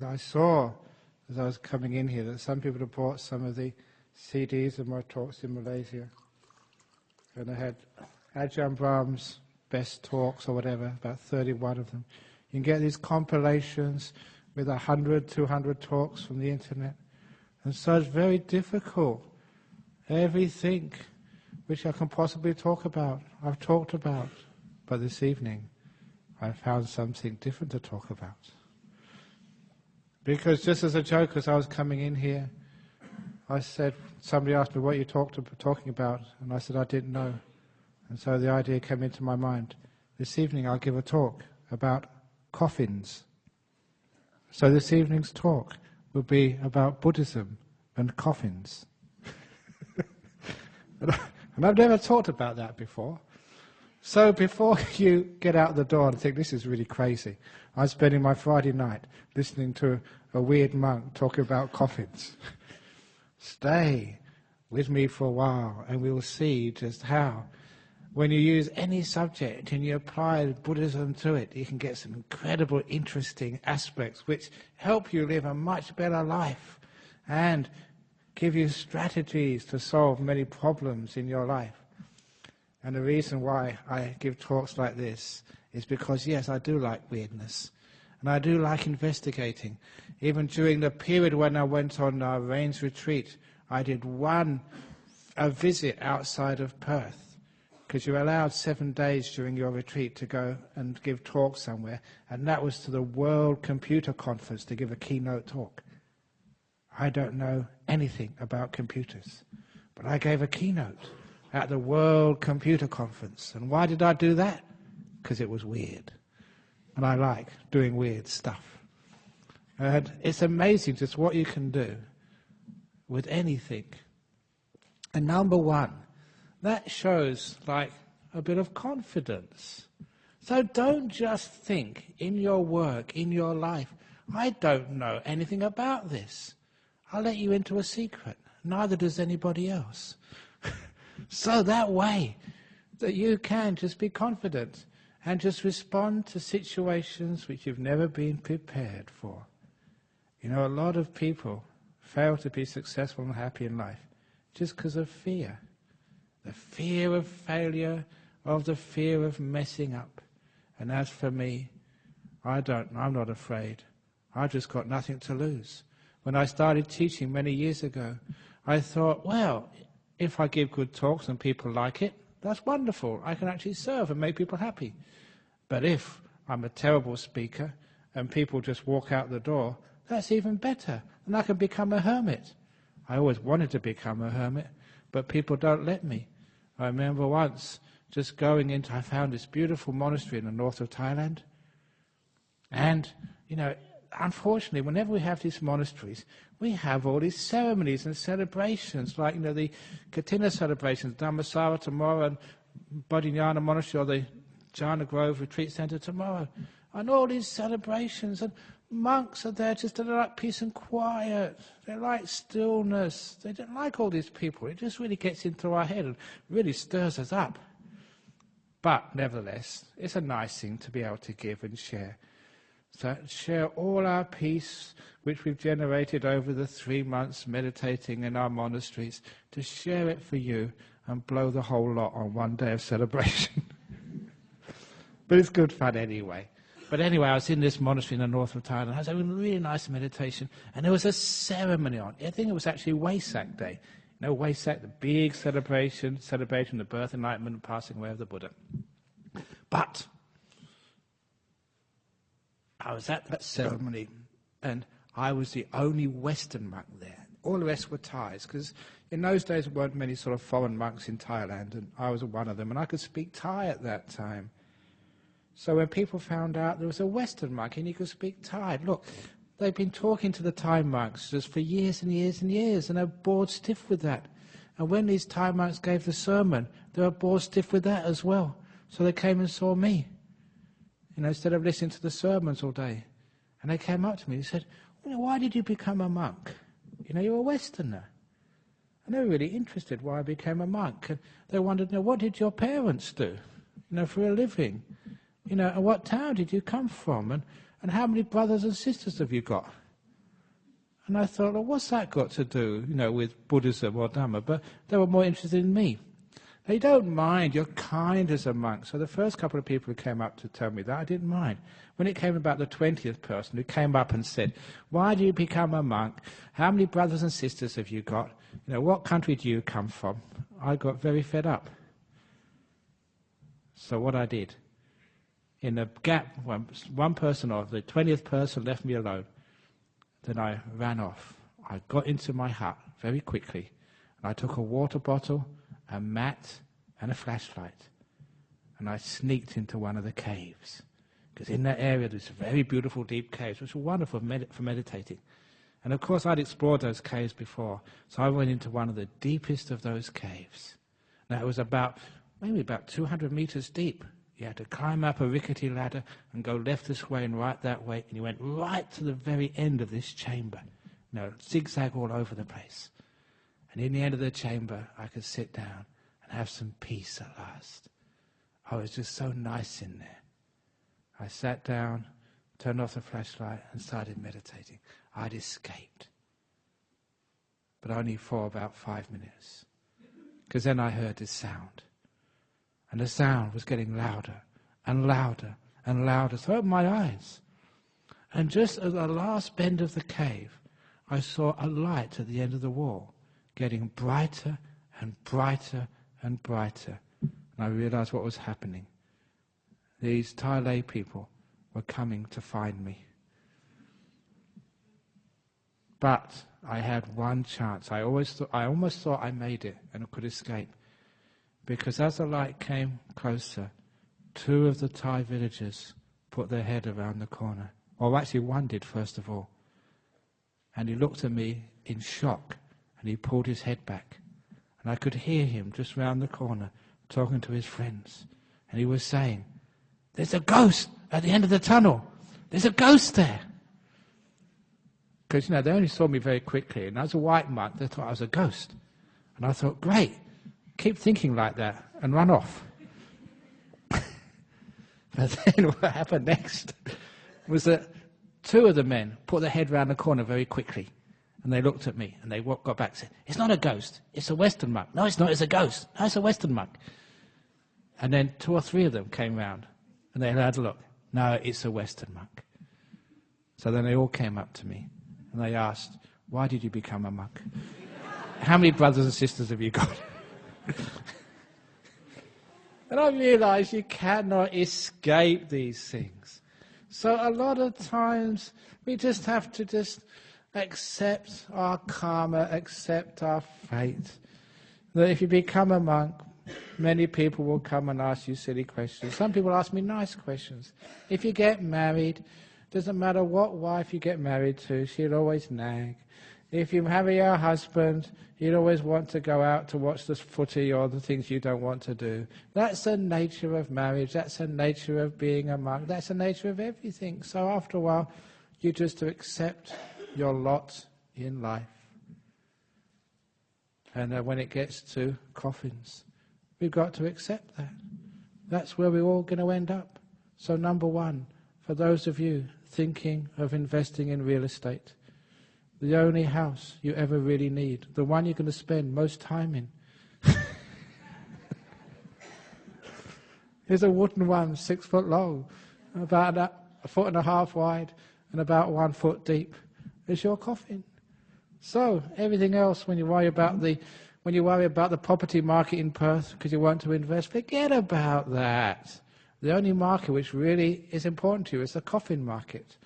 I saw, as I was coming in here, that some people had bought some of the CDs of my talks in Malaysia. And I had Ajahn Brahm's best talks or whatever, about 31 of them. You can get these compilations with 100, 200 talks from the internet. And so it's very difficult. Everything which I can possibly talk about, I've talked about. But this evening, I found something different to talk about. Because just as a joke, as I was coming in here, I said, somebody asked me what you talking about, and I said I didn't know. And so the idea came into my mind. This evening I'll give a talk about coffins. So this evening's talk will be about Buddhism and coffins. And I've never talked about that before. So before you get out the door and think, this is really crazy, I'm spending my Friday night listening to a weird monk talking about coffins. Stay with me for a while and we'll see just how, when you use any subject and you apply Buddhism to it, you can get some incredible, interesting aspects which help you live a much better life and give you strategies to solve many problems in your life. And the reason why I give talks like this is because, yes, I do like weirdness. And I do like investigating. Even during the period when I went on our Rains retreat, I did a visit outside of Perth. Because you're allowed 7 days during your retreat to go and give talks somewhere. And that was to the World Computer Conference to give a keynote talk. I don't know anything about computers. But I gave a keynote at the World Computer Conference. And why did I do that? Because it was weird. And I like doing weird stuff. And it's amazing just what you can do with anything. And number one, that shows like a bit of confidence. So don't just think in your work, in your life, I don't know anything about this. I'll let you into a secret. Neither does anybody else. So that way that you can just be confident and just respond to situations which you've never been prepared for. You know, a lot of people fail to be successful and happy in life just because of fear. The fear of failure, of the fear of messing up. And as for me, I'm not afraid. I've just got nothing to lose. When I started teaching many years ago, I thought, well, if I give good talks and people like it, that's wonderful. I can actually serve and make people happy. But if I'm a terrible speaker and people just walk out the door, that's even better. And I can become a hermit. I always wanted to become a hermit, but people don't let me. I remember once just going into, I found this beautiful monastery in the north of Thailand. And, you know, unfortunately, whenever we have these monasteries, we have all these ceremonies and celebrations, like, you know, the Katina celebrations, Dhammasara tomorrow, and Bodhinyana Monastery, or the Jhana Grove Retreat Centre tomorrow. And all these celebrations, and monks are there just to like peace and quiet. They like stillness. They don't like all these people. It just really gets into our head and really stirs us up. But nevertheless, it's a nice thing to be able to give and share. So share all our peace which we've generated over the 3 months meditating in our monasteries, to share it for you and blow the whole lot on one day of celebration. But it's good fun anyway. But anyway, I was in this monastery in the north of Thailand. I was having a really nice meditation, and there was a ceremony on. I think it was actually Wesak Day. You know, Wesak, the big celebration the birth, enlightenment, and passing away of the Buddha. But I was at that ceremony, and I was the only Western monk there. All the rest were Thais, because in those days there weren't many sort of foreign monks in Thailand, and I was one of them, and I could speak Thai at that time. So when people found out there was a Western monk and he could speak Thai, look, they've been talking to the Thai monks just for years and years and years, and they're bored stiff with that. And when these Thai monks gave the sermon, they were bored stiff with that as well. So they came and saw me, you know, instead of listening to the sermons all day. And they came up to me and said, well, why did you become a monk? You know, you're a Westerner. And they were really interested why I became a monk. And they wondered, you know, what did your parents do, you know, for a living? You know, and what town did you come from? And how many brothers and sisters have you got? And I thought, well, what's that got to do, with Buddhism or Dharma? But they were more interested in me. They don't mind. You're kind as a monk. So the first couple of people who came up to tell me that, I didn't mind. When it came about the 20th person who came up and said, why do you become a monk? How many brothers and sisters have you got? What country do you come from? I got very fed up. So what I did, in a gap, one person or the 20th person left me alone. Then I ran off. I got into my hut very quickly. And I took a water bottle, a mat, and a flashlight. And I sneaked into one of the caves. Because in that area there's very beautiful deep caves, which are wonderful for meditating. And of course I'd explored those caves before. So I went into one of the deepest of those caves. Now it was maybe about 200 meters deep. You had to climb up a rickety ladder and go left this way and right that way, and you went right to the very end of this chamber. Zigzag all over the place. And in the end of the chamber, I could sit down and have some peace at last. Oh, it was just so nice in there. I sat down, turned off the flashlight, and started meditating. I'd escaped. But only for about 5 minutes. Because then I heard this sound. And the sound was getting louder and louder and louder. So I opened my eyes. And just at the last bend of the cave, I saw a light at the end of the wall, getting brighter and brighter and brighter. And I realized what was happening. These Thai lay people were coming to find me. But I had one chance. I almost thought I made it and could escape. Because as the light came closer, 2 of the Thai villagers put their head around the corner. Or actually one did first of all. And he looked at me in shock and he pulled his head back. And I could hear him just round the corner talking to his friends. And he was saying, there's a ghost at the end of the tunnel. There's a ghost there. Because, they only saw me very quickly. And as a white monk, they thought I was a ghost. And I thought, great. Keep thinking like that and run off. But then what happened next was that 2 of the men put their head round the corner very quickly. And they looked at me and they got back and said, it's not a ghost, it's a Western monk. No, it's not, it's a ghost. No, it's a Western monk. And then 2 or 3 of them came round and they had a look. No, it's a Western monk. So then they all came up to me and they asked, why did you become a monk? How many brothers and sisters have you got? And I realized you cannot escape these things. So a lot of times we just have to accept our karma, accept our fate. That if you become a monk, many people will come and ask you silly questions. Some people ask me nice questions. If you get married, doesn't matter what wife you get married to, she'll always nag. If you marry your husband, you'd always want to go out to watch the footy or the things you don't want to do. That's the nature of marriage. That's the nature of being a monk. That's the nature of everything. So after a while, you just accept your lot in life. And when it gets to coffins, we've got to accept that. That's where we're all going to end up. So number 1, for those of you thinking of investing in real estate, the only house you ever really need, the one you're going to spend most time in, is a wooden one, 6 foot long, about 1.5 foot wide, and about 1 foot deep. It's your coffin. So everything else, when you worry about the property market in Perth because you want to invest, forget about that. The only market which really is important to you is the coffin market.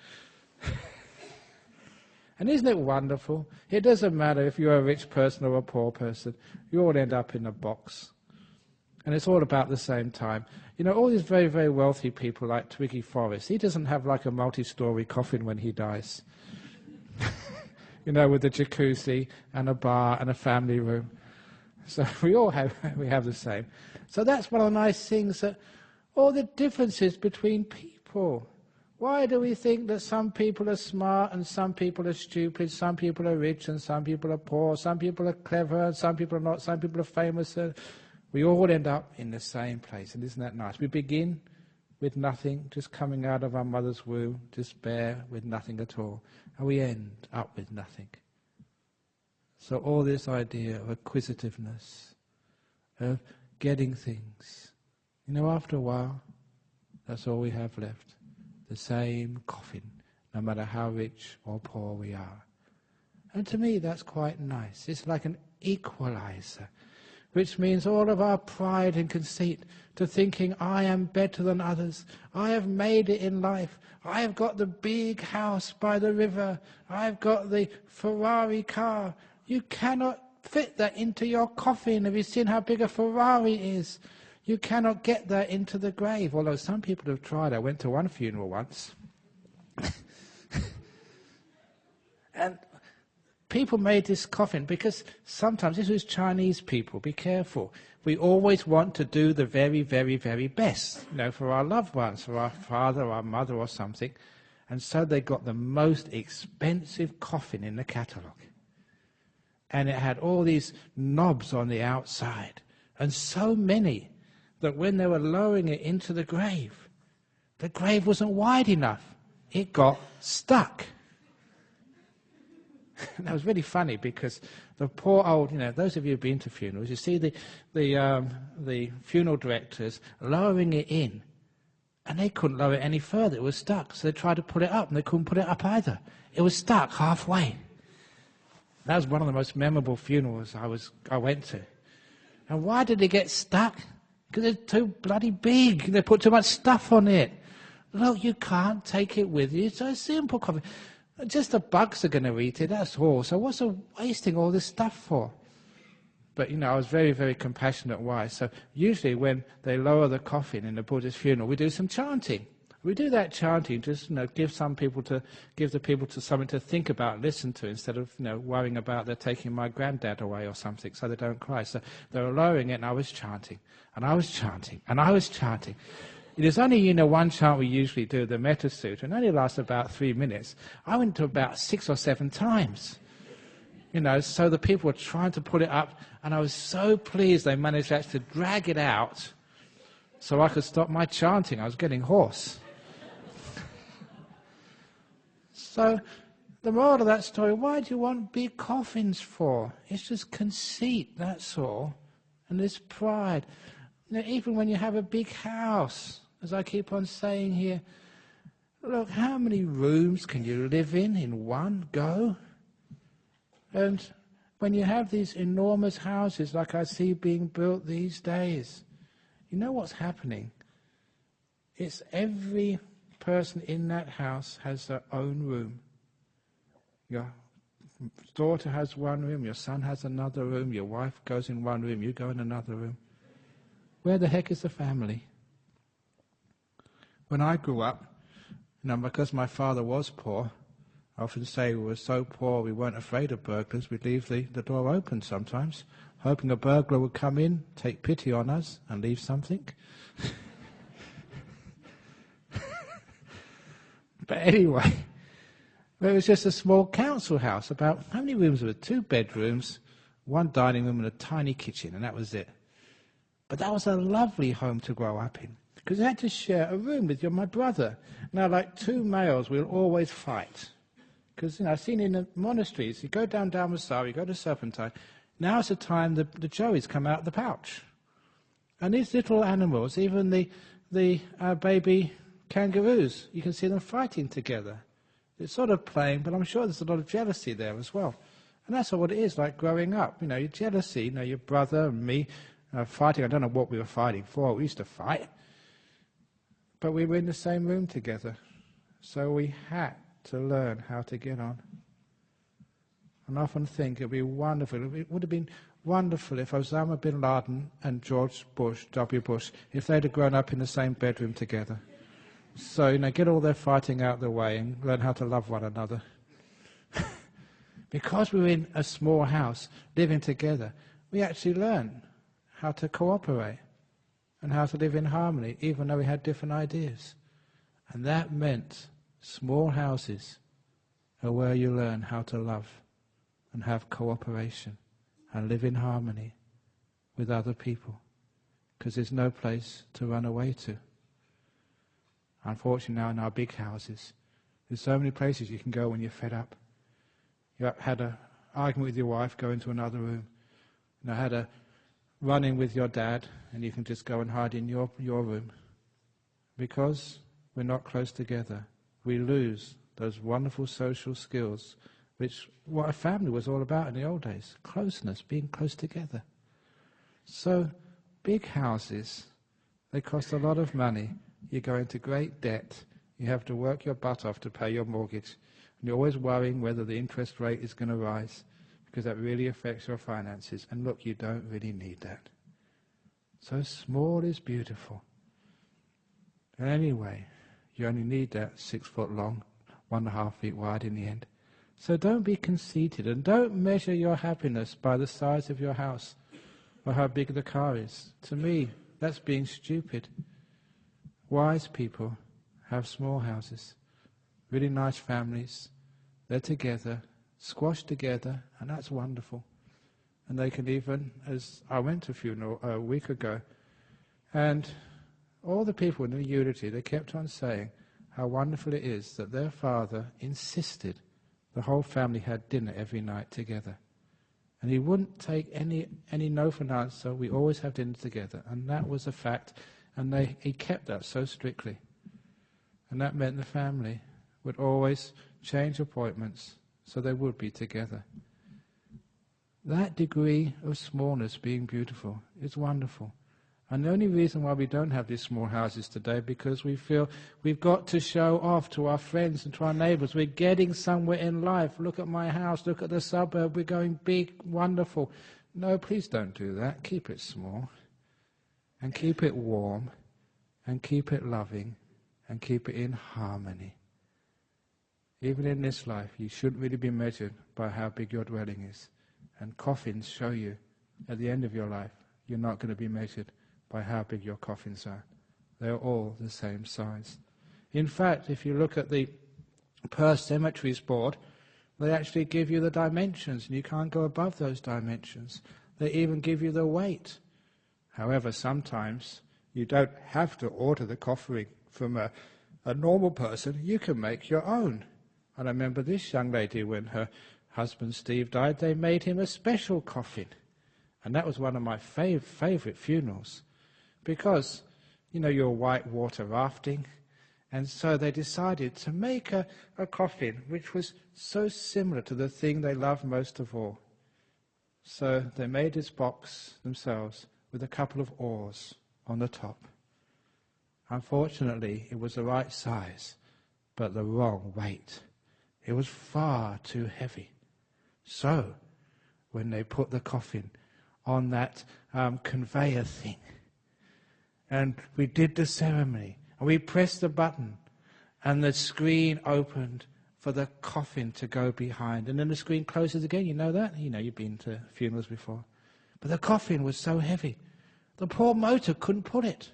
And isn't it wonderful? It doesn't matter if you're a rich person or a poor person. You all end up in a box. And it's all about the same time. All these very, very wealthy people like Twiggy Forrest, he doesn't have like a multi-story coffin when he dies. With a jacuzzi and a bar and a family room. So we have the same. So that's one of the nice things, that all the differences between people. Why do we think that some people are smart and some people are stupid, some people are rich and some people are poor, some people are clever and some people are not, some people are famous? We all end up in the same place, and isn't that nice? We begin with nothing, just coming out of our mother's womb, just bare with nothing at all. And we end up with nothing. So all this idea of acquisitiveness, of getting things, after a while, that's all we have left. The same coffin, no matter how rich or poor we are. And to me that's quite nice. It's like an equalizer, which means all of our pride and conceit to thinking I am better than others, I have made it in life, I have got the big house by the river, I've got the Ferrari car. You cannot fit that into your coffin. Have you seen how big a Ferrari is? You cannot get that into the grave, although some people have tried. I went to one funeral once. And people made this coffin because sometimes, this was Chinese people, be careful. We always want to do the very, very, very best, for our loved ones, for our father or our mother or something. And so they got the most expensive coffin in the catalogue. And it had all these knobs on the outside, and so many that when they were lowering it into the grave wasn't wide enough. It got stuck. And that was really funny because the poor old, those of you who've been to funerals, you see the funeral directors lowering it in, and they couldn't lower it any further. It was stuck. So they tried to pull it up, and they couldn't put it up either. It was stuck halfway. That was one of the most memorable funerals I went to. And why did it get stuck? Because it's too bloody big. They put too much stuff on it. Look, you can't take it with you. It's so simple coffin. Just the bugs are going to eat it, that's all. So what's the wasting all this stuff for? But, I was very, very compassionate why. So usually when they lower the coffin in a Buddhist funeral, we do some chanting. We do that chanting, just give the people to something to think about, listen to, instead of worrying about they're taking my granddad away or something, so they don't cry. So they were lowering it, and I was chanting, and I was chanting, and I was chanting. It is only one chant we usually do, the Metta Sutra, and it only lasts about 3 minutes. I went to about 6 or 7 times. So the people were trying to put it up, and I was so pleased they managed to actually drag it out, so I could stop my chanting. I was getting hoarse. So, the moral of that story, why do you want big coffins for? It's just conceit, that's all. And this pride. Even when you have a big house, as I keep on saying here, look, how many rooms can you live in one go? And when you have these enormous houses like I see being built these days, you know what's happening? It's every person in that house has their own room. Your daughter has one room, your son has another room, your wife goes in one room, you go in another room. Where the heck is the family? When I grew up, because my father was poor, I often say we were so poor we weren't afraid of burglars. We'd leave the door open sometimes, hoping a burglar would come in, take pity on us, and leave something. But anyway, it was just a small council house. About, how many rooms were there? 2 bedrooms, 1 dining room and a tiny kitchen, and that was it. But that was a lovely home to grow up in, because you had to share a room with my brother. Now, like 2 males, we'll always fight. Because, I've seen in the monasteries, you go down Dharmasara, you go to Serpentine, now is the time the joeys come out of the pouch. And these little animals, even the baby kangaroos, you can see them fighting together. It's sort of playing, but I'm sure there's a lot of jealousy there as well. And that's what it is like growing up. Your jealousy, your brother and me fighting. I don't know what we were fighting for. We used to fight. But we were in the same room together. So we had to learn how to get on. And I often think it would be wonderful. It would have been wonderful if Osama bin Laden and George Bush, W. Bush, if they'd have grown up in the same bedroom together. So, get all their fighting out of the way and learn how to love one another. Because we were in a small house, living together, we actually learn how to cooperate and how to live in harmony, even though we had different ideas. And that meant small houses are where you learn how to love and have cooperation and live in harmony with other people, because there's no place to run away to. Unfortunately now in our big houses, there's so many places you can go when you're fed up. You had an argument with your wife, go into another room. And I had a run-in with your dad, and you can just go and hide in your room. Because we're not close together, we lose those wonderful social skills, which what a family was all about in the old days. Closeness, being close together. So, big houses, they cost a lot of money. You go into great debt. You have to work your butt off to pay your mortgage. And you're always worrying whether the interest rate is going to rise, because that really affects your finances. And look, you don't really need that. So small is beautiful. And anyway, you only need that 6 foot long, 1.5 feet wide in the end. So don't be conceited, and don't measure your happiness by the size of your house or how big the car is. To me, that's being stupid. Wise people have small houses, really nice families. They're together, squashed together, and that's wonderful. And they can even, as I went to a funeral a week ago, and all the people in the eulogy, they kept on saying how wonderful it is that their father insisted the whole family had dinner every night together. And he wouldn't take any no for an answer. We always have dinner together. And that was a fact. And he kept that so strictly. And that meant the family would always change appointments so they would be together. That degree of smallness being beautiful is wonderful. And the only reason why we don't have these small houses today, because we feel we've got to show off to our friends and to our neighbours. We're getting somewhere in life. Look at my house, look at the suburb, we're going big, wonderful. No, please don't do that. Keep it small. And keep it warm. And keep it loving. And keep it in harmony. Even in this life, you shouldn't really be measured by how big your dwelling is. And coffins show you, at the end of your life, you're not going to be measured by how big your coffins are. They're all the same size. In fact, if you look at the Perth Cemeteries Board, they actually give you the dimensions, and you can't go above those dimensions. They even give you the weight. However, sometimes you don't have to order the coffin from a normal person. You can make your own. And I remember this young lady, when her husband Steve died, they made him a special coffin. And that was one of my favourite funerals. Because, you're white water rafting, and so they decided to make a coffin which was so similar to the thing they loved most of all. So they made this box themselves with a couple of oars on the top. Unfortunately, it was the right size, but the wrong weight. It was far too heavy. So, when they put the coffin on that conveyor thing, and we did the ceremony, and we pressed the button, and the screen opened for the coffin to go behind, and then the screen closes again. You know that? You've been to funerals before. But the coffin was so heavy, the poor motor couldn't pull it.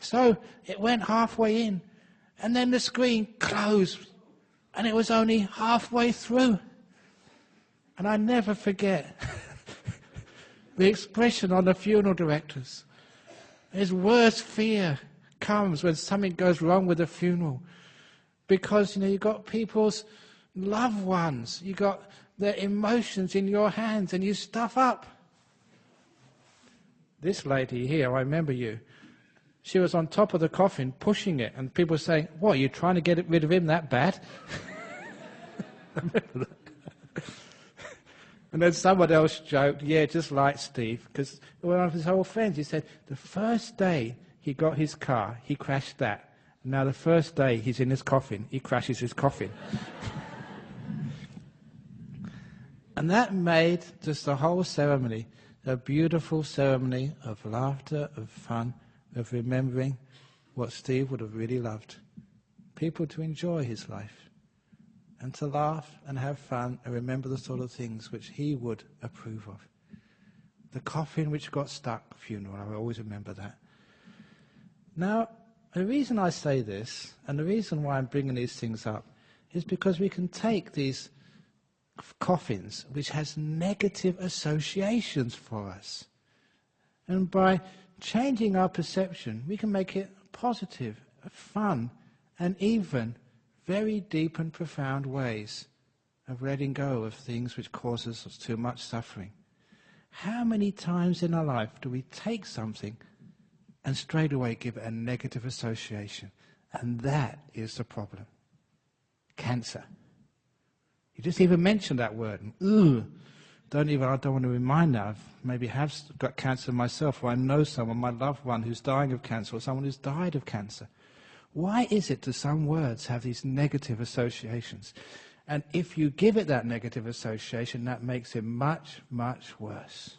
So it went halfway in, and then the screen closed, and it was only halfway through. And I never forget the expression on the funeral directors. His worst fear comes when something goes wrong with a funeral. Because, you've got people's loved ones. You've got their emotions in your hands, and you stuff up. This lady here, I remember you. She was on top of the coffin, pushing it, and people were saying, "What, are you trying to get rid of him that bad?" I remember that. And then someone else joked, "Yeah, just like Steve," because one of his old friends, he said, the first day he got his car, he crashed that. And now the first day he's in his coffin, he crashes his coffin. And that made just the whole ceremony a beautiful ceremony of laughter, of fun, of remembering what Steve would have really loved. People to enjoy his life. And to laugh and have fun and remember the sort of things which he would approve of. The coffin which got stuck funeral, I always remember that. Now, the reason I say this, and the reason why I'm bringing these things up, is because we can take these coffins which has negative associations for us. And by changing our perception, we can make it positive, fun, and even very deep and profound ways of letting go of things which cause us too much suffering. How many times in our life do we take something and straight away give it a negative association? And that is the problem. Cancer. You just even mention that word. And, I don't want to remind that. Maybe have got cancer myself, or I know someone, my loved one, who's dying of cancer, or someone who's died of cancer. Why is it that some words have these negative associations? And if you give it that negative association, that makes it much, much worse.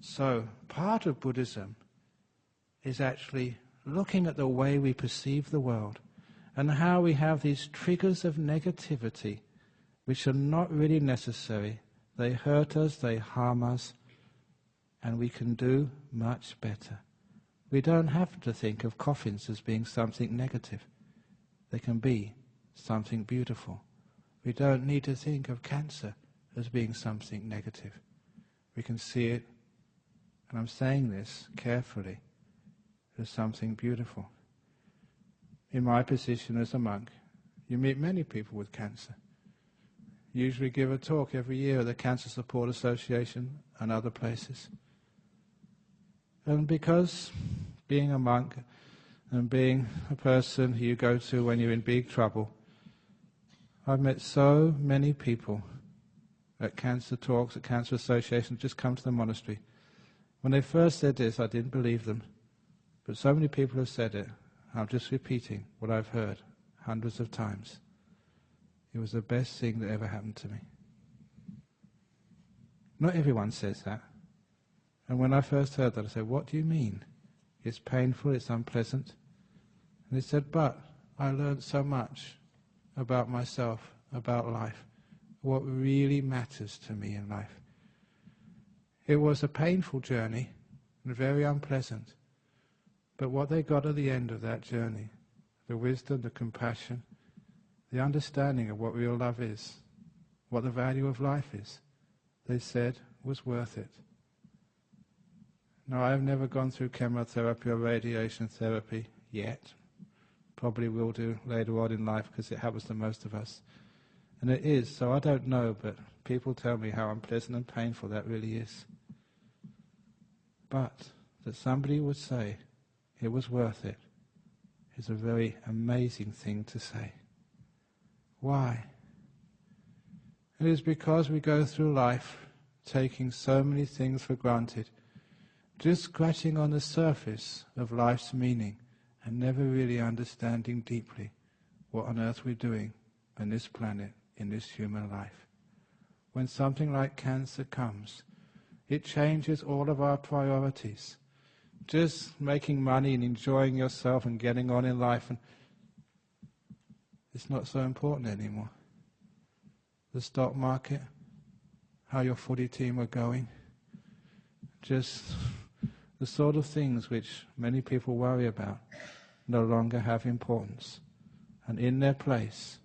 So, part of Buddhism is actually looking at the way we perceive the world and how we have these triggers of negativity which are not really necessary. They hurt us, they harm us, and we can do much better. We don't have to think of coffins as being something negative. They can be something beautiful. We don't need to think of cancer as being something negative. We can see it, and I'm saying this carefully, as something beautiful. In my position as a monk, you meet many people with cancer. Usually give a talk every year at the Cancer Support Association and other places. And because being a monk and being a person who you go to when you're in big trouble, I've met so many people at cancer talks, at cancer associations, just come to the monastery. When they first said this, I didn't believe them. But so many people have said it, I'm just repeating what I've heard hundreds of times. It was the best thing that ever happened to me. Not everyone says that. And when I first heard that, I said, what do you mean? It's painful, it's unpleasant. And they said, but I learned so much about myself, about life, what really matters to me in life. It was a painful journey and very unpleasant. But what they got at the end of that journey, the wisdom, the compassion, the understanding of what real love is, what the value of life is, they said was worth it. Now, I've never gone through chemotherapy or radiation therapy yet. Probably will do later on in life because it happens to most of us. And it is, so I don't know, but people tell me how unpleasant and painful that really is. But that somebody would say it was worth it is a very amazing thing to say. Why? It is because we go through life taking so many things for granted, just scratching on the surface of life's meaning and never really understanding deeply what on earth we're doing on this planet, in this human life. When something like cancer comes, it changes all of our priorities. Just making money and enjoying yourself and getting on in life, and it's not so important anymore. The stock market, how your footy team are going, just the sort of things which many people worry about no longer have importance. And in their place,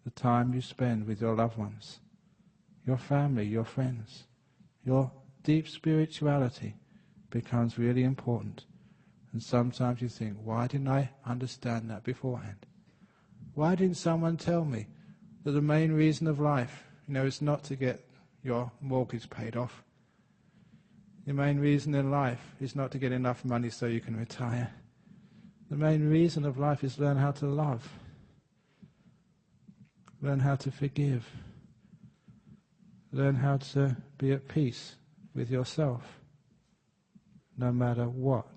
the time you spend with your loved ones, your family, your friends, your deep spirituality becomes really important. And sometimes you think, why didn't I understand that beforehand? Why didn't someone tell me that the main reason of life, is not to get your mortgage paid off. The main reason in life is not to get enough money so you can retire. The main reason of life is learn how to love. Learn how to forgive. Learn how to be at peace with yourself, no matter what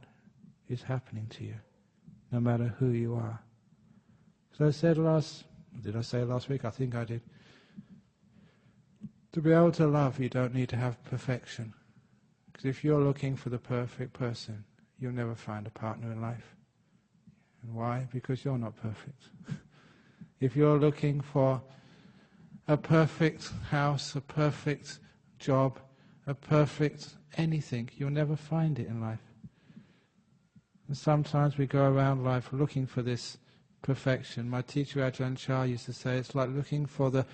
is happening to you, no matter who you are. So I said did I say last week? I think I did. To be able to love, you don't need to have perfection. Because if you're looking for the perfect person, you'll never find a partner in life. And why? Because you're not perfect. If you're looking for a perfect house, a perfect job, a perfect anything, you'll never find it in life. And sometimes we go around life looking for this perfection. My teacher Ajahn Chah used to say it's like looking for the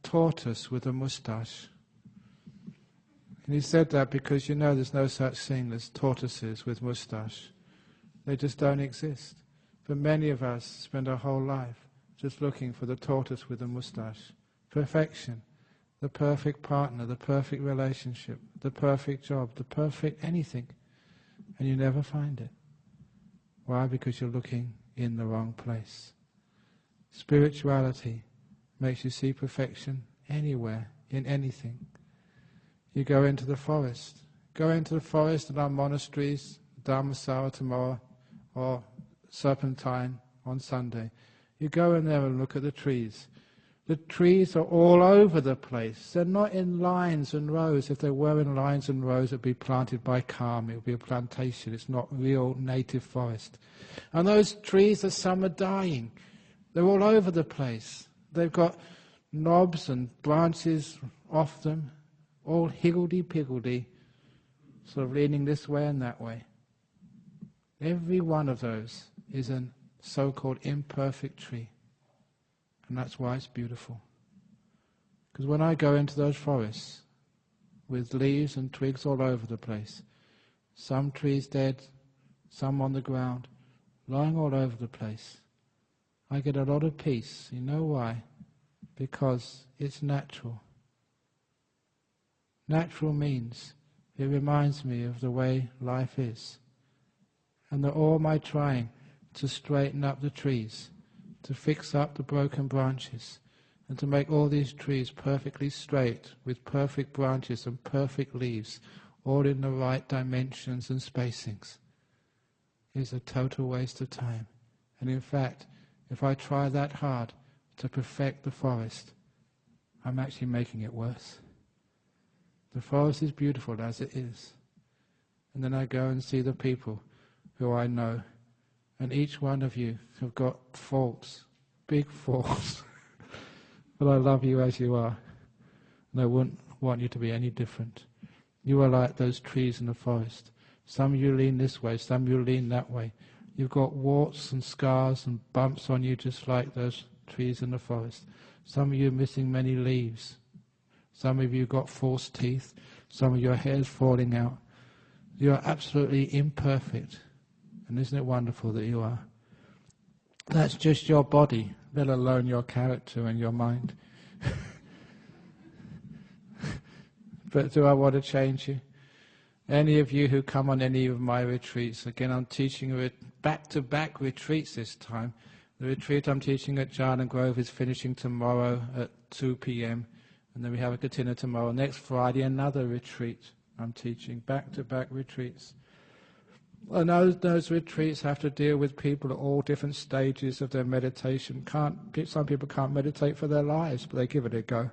tortoise with a moustache. And he said that because there's no such thing as tortoises with moustache. They just don't exist. But many of us spend our whole life just looking for the tortoise with a moustache. Perfection, the perfect partner, the perfect relationship, the perfect job, the perfect anything. And you never find it. Why? Because you're looking in the wrong place. Spirituality makes you see perfection anywhere, in anything. You go into the forest. Go into the forest in our monasteries, Dharmasala tomorrow, or Serpentine on Sunday. You go in there and look at the trees. The trees are all over the place. They're not in lines and rows. If they were in lines and rows, it would be planted by Karma. It would be a plantation. It's not real native forest. And those trees, some are dying. They're all over the place. They've got knobs and branches off them, all higgledy-piggledy, sort of leaning this way and that way. Every one of those is a so-called imperfect tree. And that's why it's beautiful. Because when I go into those forests with leaves and twigs all over the place, some trees dead, some on the ground, lying all over the place, I get a lot of peace. You know why? Because it's natural. Natural means it reminds me of the way life is. And that all my trying to straighten up the trees, to fix up the broken branches, and to make all these trees perfectly straight, with perfect branches and perfect leaves, all in the right dimensions and spacings, is a total waste of time. And in fact, if I try that hard to perfect the forest, I'm actually making it worse. The forest is beautiful as it is. And then I go and see the people who I know, and each one of you have got faults, big faults. But I love you as you are, and I wouldn't want you to be any different. You are like those trees in the forest. Some of you lean this way, some of you lean that way. You've got warts and scars and bumps on you just like those trees in the forest. Some of you missing many leaves. Some of you got false teeth. Some of your hair's falling out. You are absolutely imperfect. And isn't it wonderful that you are? That's just your body, let alone your character and your mind. But do I want to change you? Any of you who come on any of my retreats, again I'm teaching back-to-back retreats this time. The retreat I'm teaching at Jhana Grove is finishing tomorrow at 2 p.m. And then we have a Katina tomorrow. Next Friday, another retreat I'm teaching, back-to-back retreats. And those retreats have to deal with people at all different stages of their meditation. Some people can't meditate for their lives, but they give it a go.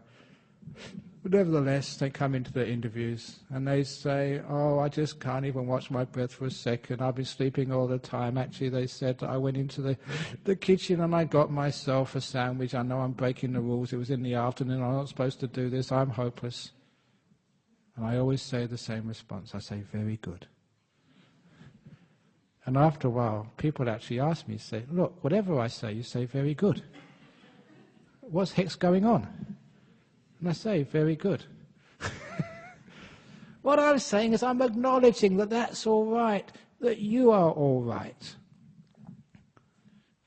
But nevertheless, they come into the interviews and they say, oh, I just can't even watch my breath for a second. I've been sleeping all the time. Actually, they said I went into the kitchen and I got myself a sandwich. I know I'm breaking the rules. It was in the afternoon. I'm not supposed to do this. I'm hopeless. And I always say the same response. I say, very good. And after a while, people actually ask me, say, look, whatever I say, you say very good. What's heck's going on? And I say, very good. What I'm saying is I'm acknowledging that that's all right, that you are all right.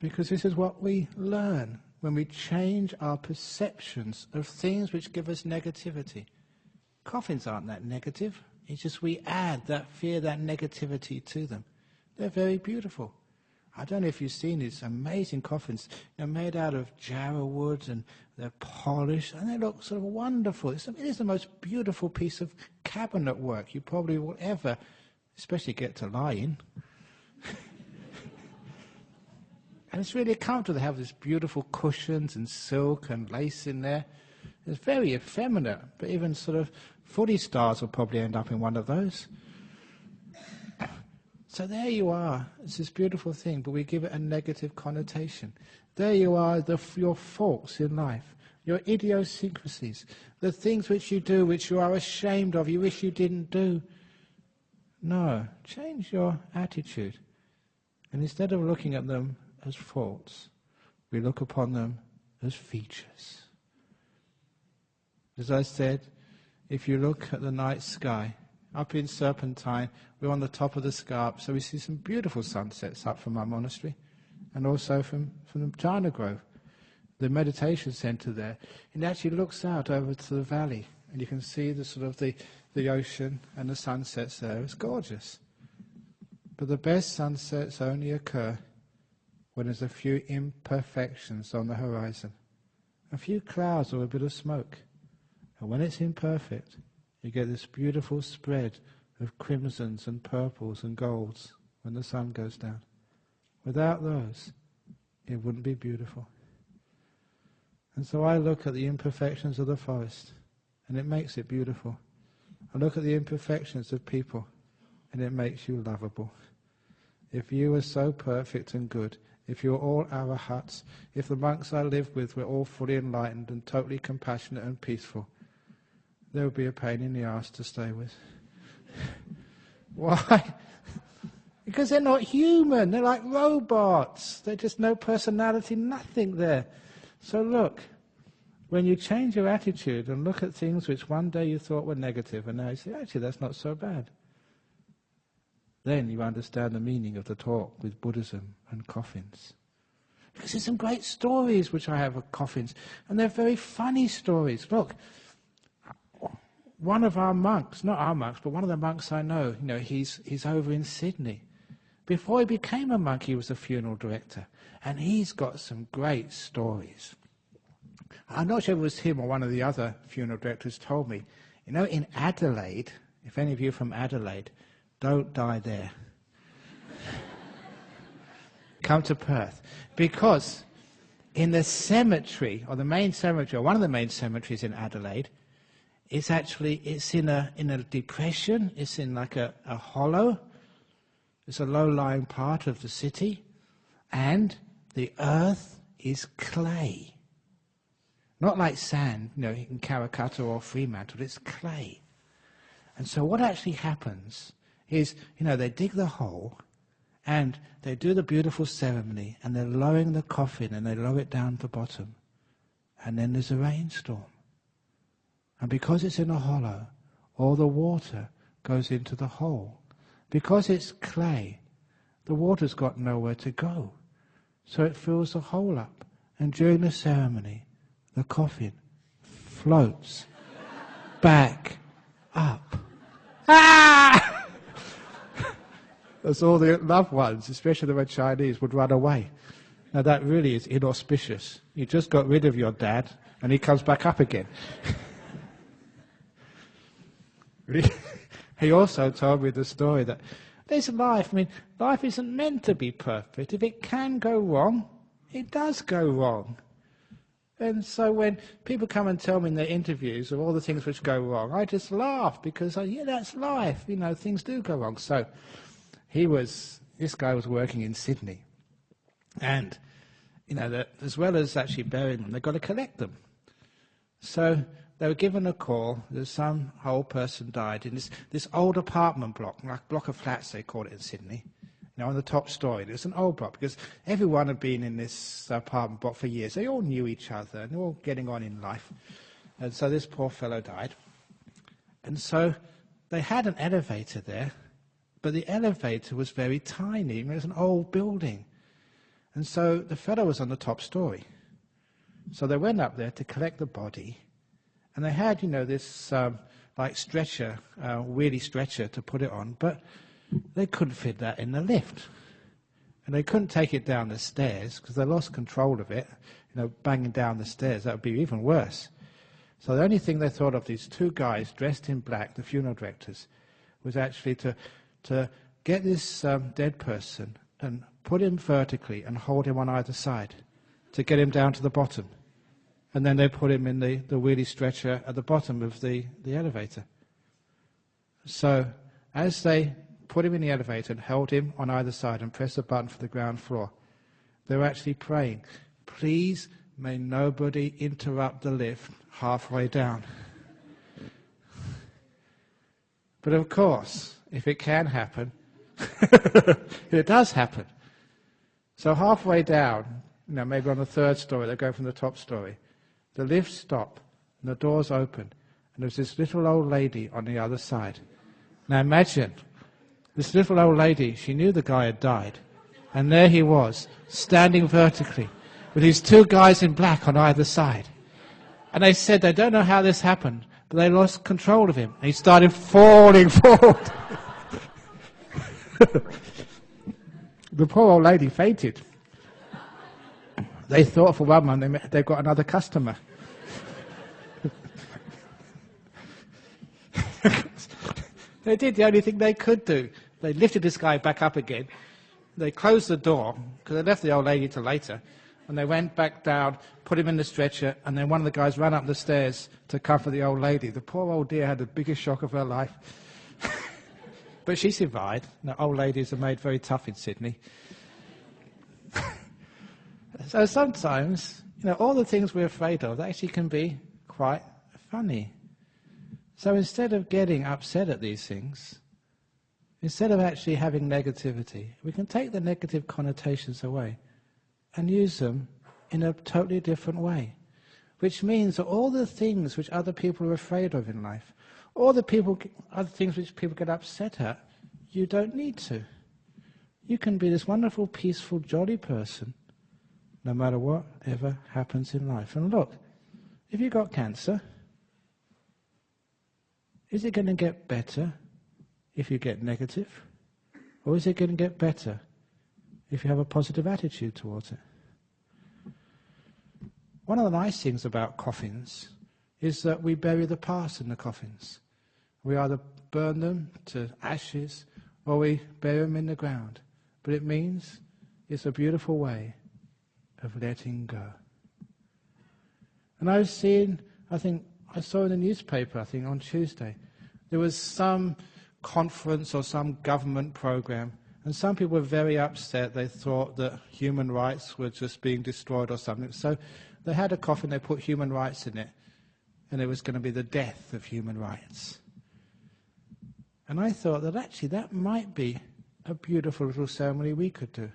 Because this is what we learn when we change our perceptions of things which give us negativity. Coffins aren't that negative. It's just we add that fear, that negativity to them. They're very beautiful. I don't know if you've seen these amazing coffins. They're made out of jarrah wood and they're polished and they look sort of wonderful. It is the most beautiful piece of cabinet work you probably will ever, especially get to lie in. And it's really comfortable. They have these beautiful cushions and silk and lace in there. It's very effeminate, but even sort of footy stars will probably end up in one of those. So there you are. It's this beautiful thing, but we give it a negative connotation. There you are, your faults in life, your idiosyncrasies, the things which you do which you are ashamed of, you wish you didn't do. No, change your attitude. And instead of looking at them as faults, we look upon them as features. As I said, if you look at the night sky, up in Serpentine, we're on the top of the scarp, so we see some beautiful sunsets up from our monastery, and also from the Jhana Grove, the meditation centre there. It actually looks out over to the valley, and you can see the sort of the ocean and the sunsets there. It's gorgeous. But the best sunsets only occur when there's a few imperfections on the horizon, a few clouds or a bit of smoke. And when it's imperfect, you get this beautiful spread of crimsons and purples and golds when the sun goes down. Without those, it wouldn't be beautiful. And so I look at the imperfections of the forest, and it makes it beautiful. I look at the imperfections of people, and it makes you lovable. If you were so perfect and good, if you were all arahats, if the monks I lived with were all fully enlightened and totally compassionate and peaceful, there would be a pain in the arse to stay with. Why? Because they're not human. They're like robots. They're just no personality, nothing there. So look, when you change your attitude and look at things which one day you thought were negative and now you say, actually, that's not so bad, then you understand the meaning of the talk with Buddhism and Coffins. Because there's some great stories which I have of Coffins, and they're very funny stories. Look, one of our monks, not our monks, but one of the monks I know, he's over in Sydney. Before he became a monk, he was a funeral director, and he's got some great stories. I'm not sure if it was him or one of the other funeral directors told me, in Adelaide, if any of you are from Adelaide, don't die there. Come to Perth. Because in the cemetery, or the main cemetery, or one of the main cemeteries in Adelaide, it's in a depression, it's in like a hollow, it's a low-lying part of the city, and the earth is clay. Not like sand, in Karrakatta or Fremantle, it's clay. And so what actually happens is, they dig the hole, and they do the beautiful ceremony, and they're lowering the coffin, and they lower it down to the bottom. And then there's a rainstorm. And because it's in a hollow, all the water goes into the hole. Because it's clay, the water's got nowhere to go. So it fills the hole up. And during the ceremony, the coffin floats back up. Ah! As all the loved ones, especially the Chinese, would run away. Now that really is inauspicious. You just got rid of your dad, and he comes back up again. He also told me the story that there's life. Life isn't meant to be perfect. If it can go wrong, it does go wrong. And so when people come and tell me in their interviews of all the things which go wrong, I just laugh because, that's life. Things do go wrong. So this guy was working in Sydney. And, as well as actually burying them, they've got to collect them. So they were given a call that some old person died in this old apartment block, like block of flats they call it in Sydney, on the top story. It was an old block because everyone had been in this apartment block for years. They all knew each other and they were all getting on in life. And so this poor fellow died. And so they had an elevator there, but the elevator was very tiny. It was an old building. And so the fellow was on the top story. So they went up there to collect the body. And they had, this stretcher, wheelie stretcher to put it on, but they couldn't fit that in the lift. And they couldn't take it down the stairs because they lost control of it, banging down the stairs. That would be even worse. So the only thing they thought of, these two guys dressed in black, the funeral directors, was actually to get this dead person and put him vertically and hold him on either side to get him down to the bottom. And then they put him in the wheelie stretcher at the bottom of the elevator. So as they put him in the elevator and held him on either side and pressed the button for the ground floor, they were actually praying, please may nobody interrupt the lift halfway down. But of course, if it can happen, it does happen. So halfway down, maybe on the third story, they go from the top story. The lifts stop, and the doors open, there was this little old lady on the other side. Now imagine, this little old lady, she knew the guy had died, and there he was, standing vertically, with these two guys in black on either side. And they said they don't know how this happened, but they lost control of him, and he started falling forward. The poor old lady fainted. They thought for one moment they've got another customer. They did the only thing they could do. They lifted this guy back up again. They closed the door, because they left the old lady till later, and they went back down, put him in the stretcher, and then one of the guys ran up the stairs to comfort the old lady. The poor old dear had the biggest shock of her life. But she survived. Now, old ladies are made very tough in Sydney. So sometimes, all the things we're afraid of, they actually can be quite funny. So instead of getting upset at these things, instead of actually having negativity, we can take the negative connotations away and use them in a totally different way. Which means that all the things which other people are afraid of in life, all the other things which people get upset at, you don't need to. You can be this wonderful, peaceful, jolly person, no matter whatever happens in life. And look, if you've got cancer, is it going to get better if you get negative? Or is it going to get better if you have a positive attitude towards it? One of the nice things about coffins is that we bury the past in the coffins. We either burn them to ashes or we bury them in the ground. But it means it's a beautiful way of letting go. And I saw in the newspaper, on Tuesday, there was some conference or some government program, and some people were very upset. They thought that human rights were just being destroyed or something. So they had a coffin, they put human rights in it, and it was going to be the death of human rights. And I thought that actually that might be a beautiful little ceremony we could do.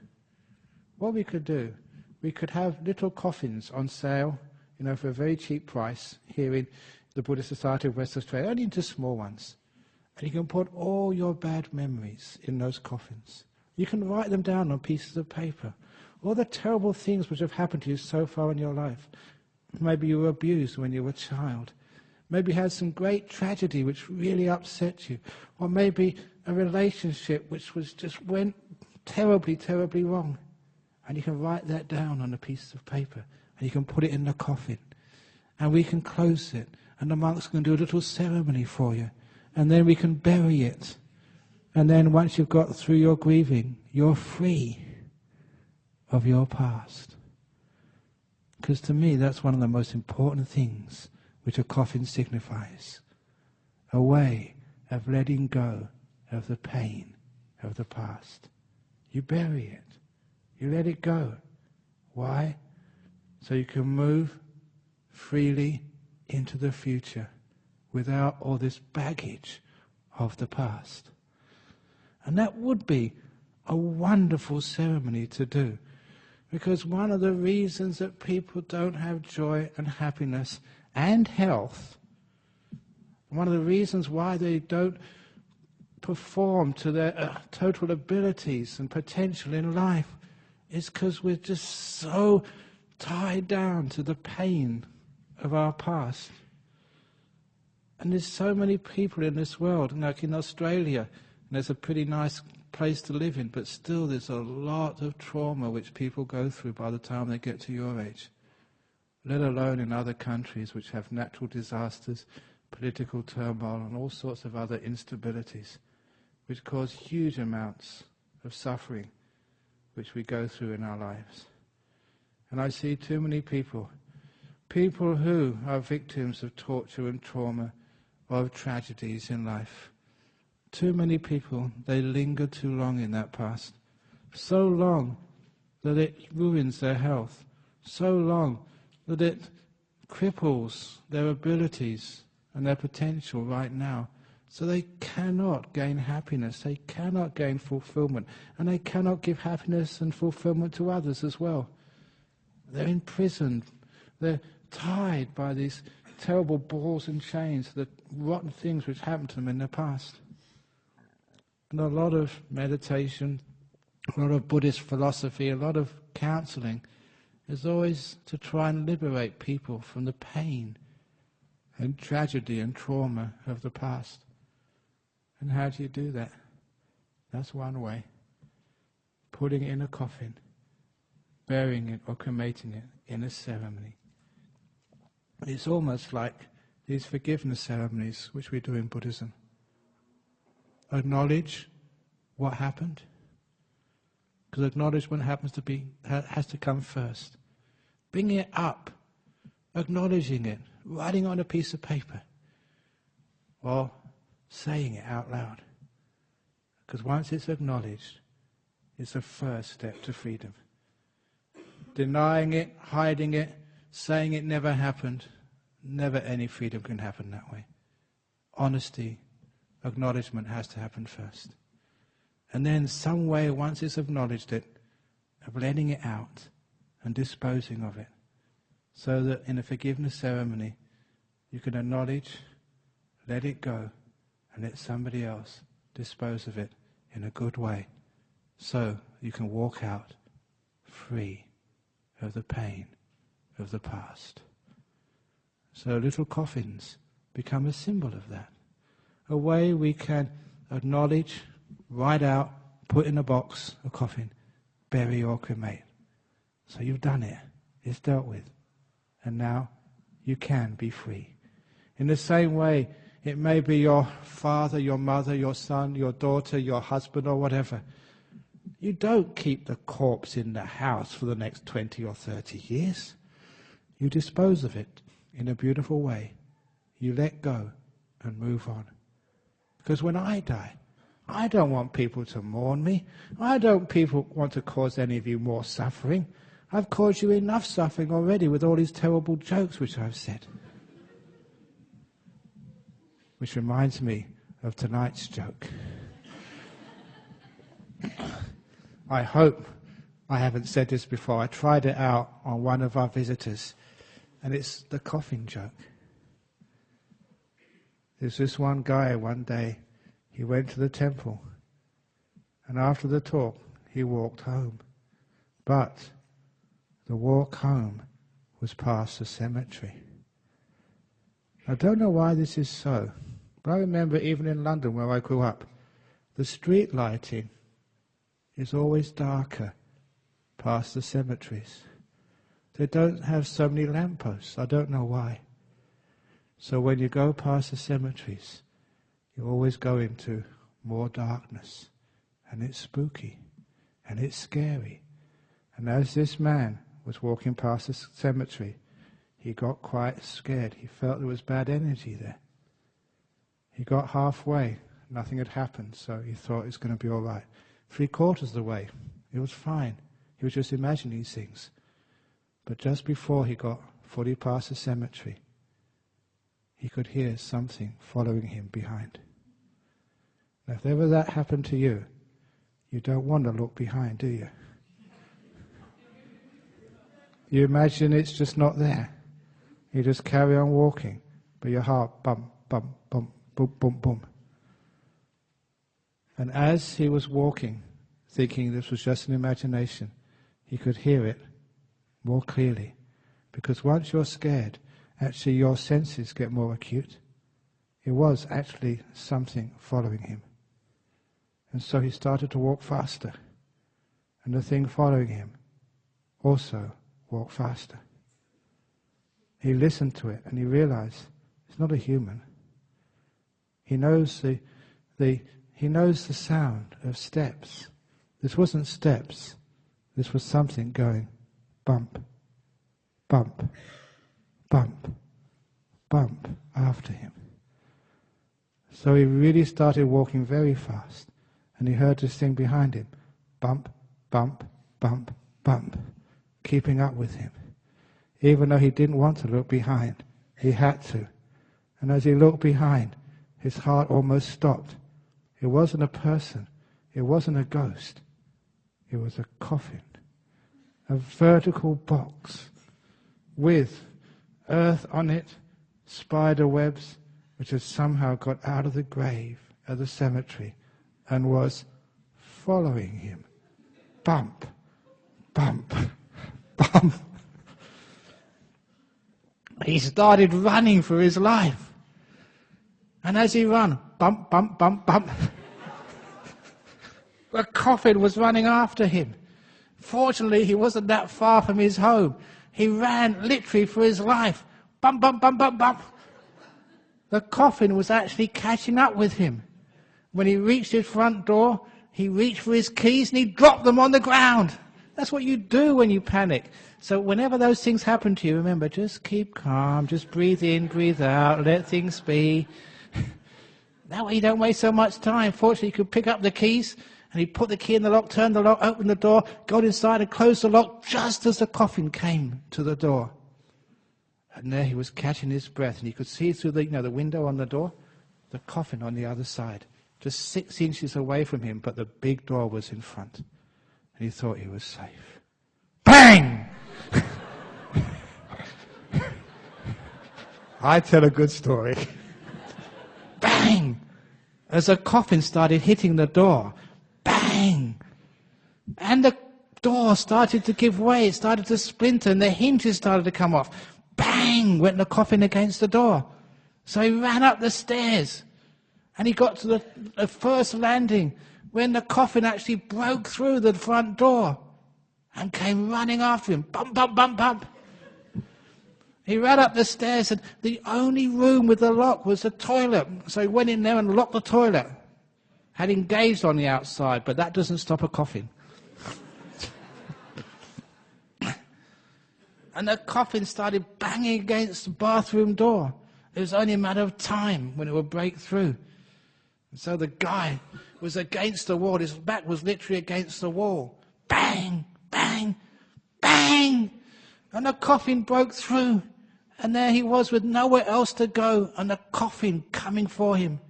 What we could do, we could have little coffins on sale, for a very cheap price here in the Buddhist Society of West Australia, only into small ones. And you can put all your bad memories in those coffins. You can write them down on pieces of paper. All the terrible things which have happened to you so far in your life. Maybe you were abused when you were a child. Maybe you had some great tragedy which really upset you. Or maybe a relationship which went terribly, terribly wrong. And you can write that down on a piece of paper. And you can put it in the coffin. And we can close it. And the monks can do a little ceremony for you. And then we can bury it. And then once you've got through your grieving, you're free of your past. Because to me, that's one of the most important things which a coffin signifies. A way of letting go of the pain of the past. You bury it. You let it go. Why? So you can move freely into the future without all this baggage of the past. And that would be a wonderful ceremony to do. Because one of the reasons that people don't have joy and happiness and health, one of the reasons why they don't perform to their total abilities and potential in life, is because we're just so tied down to the pain of our past. And there's so many people in this world, like in Australia, and there's a pretty nice place to live in, but still there's a lot of trauma which people go through by the time they get to your age, let alone in other countries which have natural disasters, political turmoil, and all sorts of other instabilities, which cause huge amounts of suffering which we go through in our lives. And I see too many people who are victims of torture and trauma or of tragedies in life. Too many people, they linger too long in that past. So long that it ruins their health. So long that it cripples their abilities and their potential right now. So they cannot gain happiness, they cannot gain fulfillment, and they cannot give happiness and fulfillment to others as well. They're imprisoned, they're tied by these terrible balls and chains, the rotten things which happened to them in the past. And a lot of meditation, a lot of Buddhist philosophy, a lot of counseling is always to try and liberate people from the pain and tragedy and trauma of the past. And how do you do that? That's one way. Putting it in a coffin, burying it or cremating it in a ceremony. It's almost like these forgiveness ceremonies which we do in Buddhism. Acknowledge what happened, because acknowledgement has to come first. Bringing it up, acknowledging it, writing on a piece of paper, or saying it out loud. Because once it's acknowledged, it's the first step to freedom. Denying it, hiding it, saying it never happened, never any freedom can happen that way. Honesty, acknowledgement has to happen first. And then some way, once it's acknowledged it, of letting it out and disposing of it. So that in a forgiveness ceremony, you can acknowledge, let it go, and let somebody else dispose of it in a good way. So you can walk out free of the pain of the past. So little coffins become a symbol of that. A way we can acknowledge, write out, put in a box, a coffin, bury or cremate. So you've done it. It's dealt with. And now you can be free. In the same way, it may be your father, your mother, your son, your daughter, your husband or whatever. You don't keep the corpse in the house for the next 20 or 30 years. You dispose of it in a beautiful way. You let go and move on. Because when I die, I don't want people to mourn me. I don't want to cause any of you more suffering. I've caused you enough suffering already with all these terrible jokes which I've said. Which reminds me of tonight's joke. I hope I haven't said this before. I tried it out on one of our visitors, and it's the coffin joke. There's this one guy, one day, he went to the temple, and after the talk, he walked home. But the walk home was past the cemetery. I don't know why this is so, but I remember even in London where I grew up, the street lighting is always darker past the cemeteries. They don't have so many lampposts. I don't know why. So when you go past the cemeteries, you always go into more darkness. And it's spooky. And it's scary. And as this man was walking past the cemetery, he got quite scared. He felt there was bad energy there. He got halfway. Nothing had happened, so he thought it was going to be all right. 3/4 of the way, it was fine. He was just imagining these things. But just before he got fully past the cemetery, he could hear something following him behind. Now, if ever that happened to you, you don't want to look behind, do you? You imagine it's just not there. You just carry on walking, but your heart bump, bump, bump, boom, boom, boom. And as he was walking, thinking this was just an imagination, he could hear it more clearly. Because once you're scared, actually your senses get more acute. It was actually something following him. And so he started to walk faster. And the thing following him also walked faster. He listened to it and he realized it's not a human. He knows the sound of steps. This wasn't steps. This was something going bump, bump, bump, bump after him. So he really started walking very fast, and he heard this thing behind him, bump, bump, bump, bump, keeping up with him. Even though he didn't want to look behind, he had to. And as he looked behind, his heart almost stopped. It wasn't a person. It wasn't a ghost. It was a coffin. A vertical box with earth on it, spider webs which had somehow got out of the grave at the cemetery and was following him. Bump, bump, bump. He started running for his life. And as he ran, bump, bump, bump, bump, the coffin was running after him. Fortunately, he wasn't that far from his home. He ran literally for his life. Bump, bump, bump, bump, bump. The coffin was actually catching up with him. When he reached his front door, he reached for his keys and he dropped them on the ground. That's what you do when you panic. So whenever those things happen to you, remember, just keep calm, just breathe in, breathe out, let things be. That way you don't waste so much time. Fortunately, you could pick up the keys and he put the key in the lock, turned the lock, opened the door, got inside and closed the lock just as the coffin came to the door. And there he was catching his breath, and you could see through the window on the door, the coffin on the other side, just 6 inches away from him, but the big door was in front. And he thought he was safe. Bang! I tell a good story. Bang! As the coffin started hitting the door, bang! And the door started to give way, it started to splinter, and the hinges started to come off. Bang! Went the coffin against the door. So he ran up the stairs, and he got to the first landing when the coffin actually broke through the front door and came running after him. Bump, bump, bump, bump. He ran up the stairs, and the only room with the lock was the toilet. So he went in there and locked the toilet. Had engaged on the outside, but that doesn't stop a coffin. And the coffin started banging against the bathroom door. It was only a matter of time when it would break through. And so the guy was against the wall. His back was literally against the wall. Bang, bang, bang. And the coffin broke through. And there he was with nowhere else to go, and the coffin coming for him.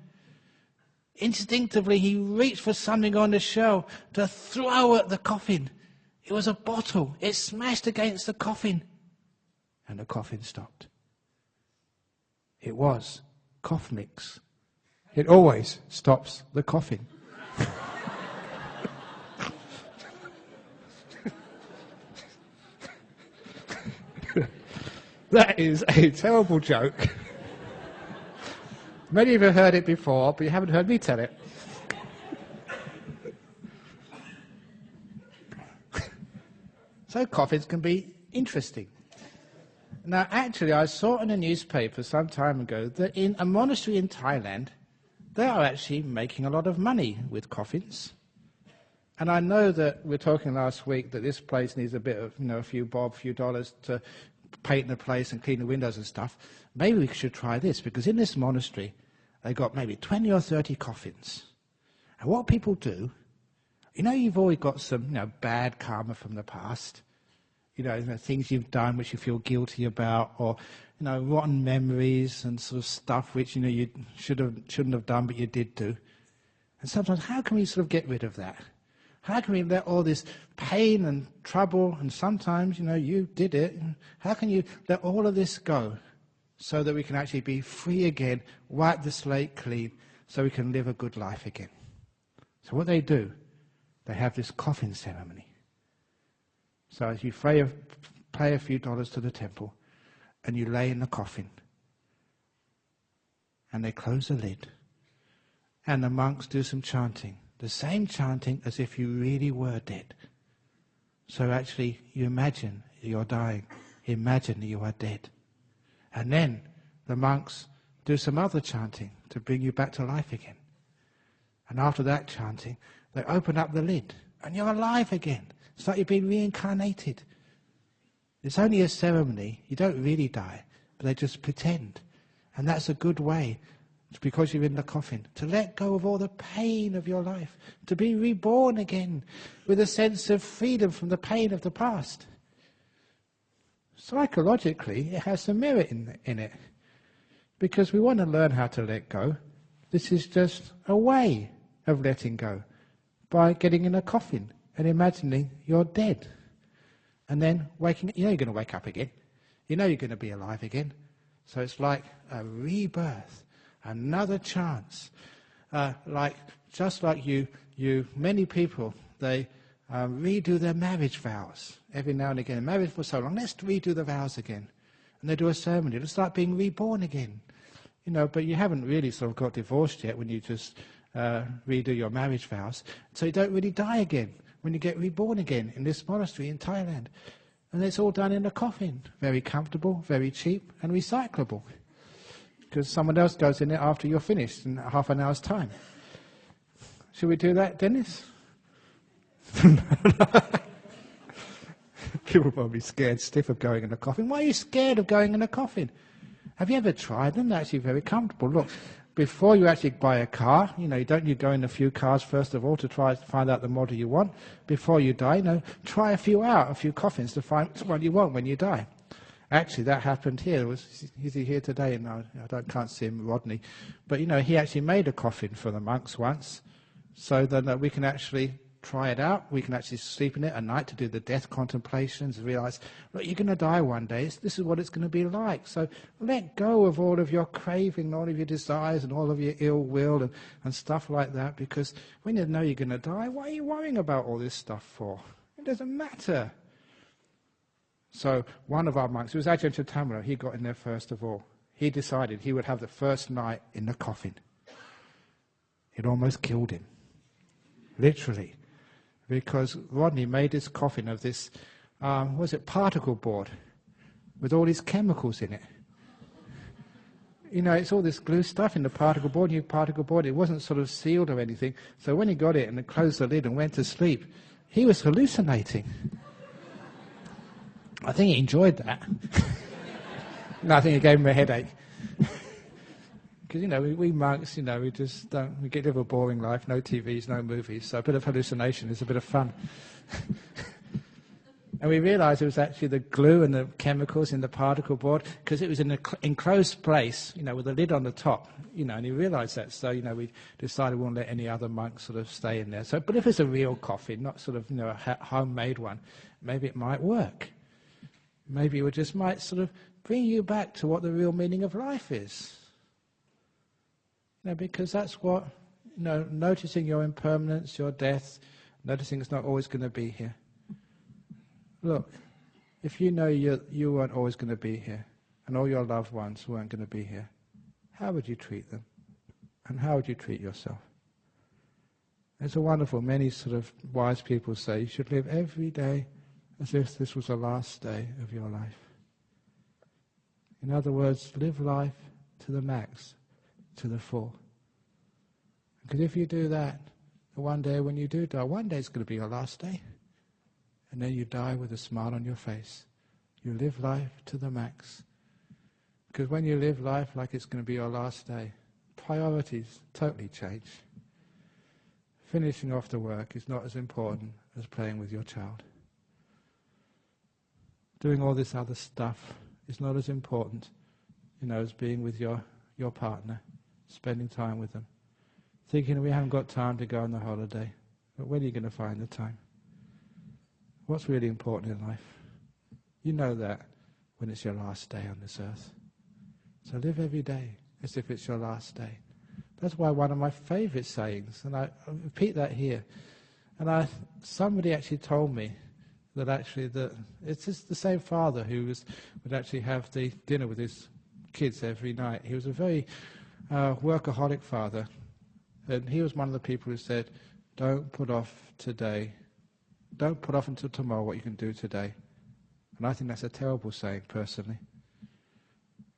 Instinctively, he reached for something on the shelf to throw at the coffin. It was a bottle. It smashed against the coffin. And the coffin stopped. It was cough mix. It always stops the coughing. That is a terrible joke. Many of you have heard it before, but you haven't heard me tell it. So coffins can be interesting. Now, actually, I saw in a newspaper some time ago that in a monastery in Thailand, they are actually making a lot of money with coffins. And I know that we were talking last week that this place needs a bit of, a few bob, few dollars to paint the place and clean the windows and stuff. Maybe we should try this, because in this monastery, they got maybe 20 or 30 coffins. And what people do, you've always got some, bad karma from the past. Things you've done which you feel guilty about, or, rotten memories and sort of stuff which, you shouldn't have done, but you did do. And sometimes, how can we sort of get rid of that? How can we let all this pain and trouble, and sometimes, you did it, how can you let all of this go so that we can actually be free again, wipe the slate clean, so we can live a good life again? So what they do, they have this coffin ceremony. So as you pay a few dollars to the temple, and you lay in the coffin, and they close the lid, and the monks do some chanting, the same chanting as if you really were dead. So actually, you imagine you're dying, imagine you are dead. And then the monks do some other chanting to bring you back to life again. And after that chanting, they open up the lid, and you're alive again. It's like you've been reincarnated. It's only a ceremony. You don't really die, but they just pretend. And that's a good way, because you're in the coffin, to let go of all the pain of your life, to be reborn again with a sense of freedom from the pain of the past. Psychologically, it has some merit in it, because we want to learn how to let go. This is just a way of letting go, by getting in a coffin and imagining you're dead. And then waking, you're going to wake up again. You're going to be alive again. So it's like a rebirth, another chance. Just like you, many people, they redo their marriage vows every now and again. Married for so long, let's redo the vows again. And they do a ceremony. It's like being reborn again. But you haven't really sort of got divorced yet when you just redo your marriage vows. So you don't really die again when you get reborn again in this monastery in Thailand. And it's all done in a coffin. Very comfortable, very cheap, and recyclable. Because someone else goes in it after you're finished in half an hour's time. Should we do that, Dennis? People are probably scared stiff of going in a coffin. Why are you scared of going in a coffin? Have you ever tried them? They're actually very comfortable. Look, before you actually buy a car, you go in a few cars first of all to try to find out the model you want. Before you die, try a few coffins to find which one you want when you die. Actually, that happened here. Is he here today? No, I can't see him, Rodney. But, he actually made a coffin for the monks once, so that we can actually try it out. We can actually sleep in it at night to do the death contemplations, realize, look, you're going to die one day. This is what it's going to be like. So let go of all of your craving, all of your desires, and all of your ill will and stuff like that, because when you know you're going to die, why are you worrying about all this stuff for? It doesn't matter. So one of our monks, it was Ajahn Brahmavamso, he got in there first of all. He decided he would have the first night in the coffin. It almost killed him. Literally. Because Rodney made this coffin of this, particle board, with all these chemicals in it. It's all this glue stuff in the particle board, new particle board. It wasn't sort of sealed or anything. So when he got it and closed the lid and went to sleep, he was hallucinating. I think he enjoyed that. No, I think it gave him a headache. Because, we monks, we just don't, we live a boring life, no TVs, no movies, so a bit of hallucination is a bit of fun. And we realised it was actually the glue and the chemicals in the particle board, because it was in an enclosed place, with a lid on the top, and he realised that. So, we decided we won't let any other monks sort of stay in there. So, but if it's a real coffin, not sort of, a homemade one, maybe it might work. Maybe it just might sort of bring you back to what the real meaning of life is. Because that's what, noticing your impermanence, your death, noticing it's not always going to be here. Look, if you know you weren't always going to be here, and all your loved ones weren't going to be here, how would you treat them? And how would you treat yourself? It's a wonderful, many sort of wise people say, you should live every day as if this was the last day of your life. In other words, live life to the max, to the full. Because if you do that, one day when you do die, one day it's going to be your last day. And then you die with a smile on your face. You live life to the max. Because when you live life like it's going to be your last day, priorities totally change. Finishing off the work is not as important as playing with your child. Doing all this other stuff is not as important, as being with your partner, spending time with them. Thinking we haven't got time to go on the holiday. But when are you going to find the time? What's really important in life? You know that when it's your last day on this earth. So live every day as if it's your last day. That's why one of my favourite sayings, and I repeat that here, and somebody actually told me that it's just the same father who would actually have the dinner with his kids every night. He was a very workaholic father, and he was one of the people who said, don't put off today, don't put off until tomorrow what you can do today. And I think that's a terrible saying, personally,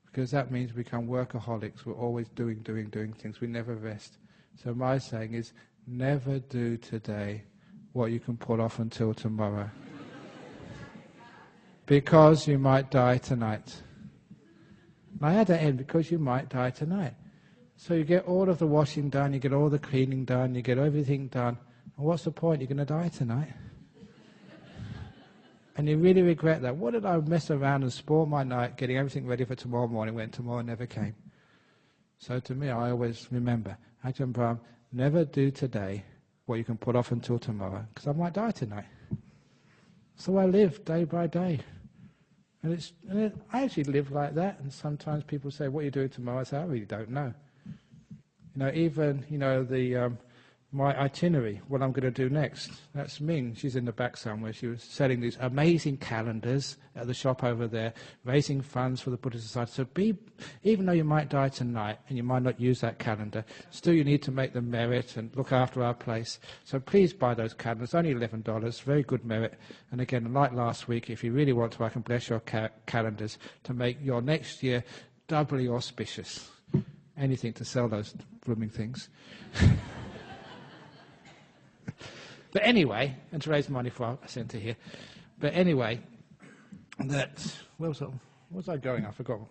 because that means we become workaholics. We're always doing things. We never rest. So my saying is, never do today what you can put off until tomorrow. Because you might die tonight. I had to end because you might die tonight. So you get all of the washing done, you get all the cleaning done, you get everything done. And what's the point? You're going to die tonight. And you really regret that. What did I mess around and spoil my night getting everything ready for tomorrow morning when tomorrow never came? So to me, I always remember, Ajahn Brahm, never do today what you can put off until tomorrow, because I might die tonight. So I live day by day. I actually live like that, and sometimes people say, what are you doing tomorrow? I say, I really don't know. Even my itinerary, what I'm going to do next. That's Ming. She's in the back somewhere. She was selling these amazing calendars at the shop over there, raising funds for the Buddhist Society. So even though you might die tonight and you might not use that calendar, still you need to make the merit and look after our place. So please buy those calendars. Only $11. Very good merit. And again, like last week, if you really want to, I can bless your calendars to make your next year doubly auspicious. Anything to sell those blooming things. But anyway, and to raise money for our centre here. But anyway, where was I going? I forgot.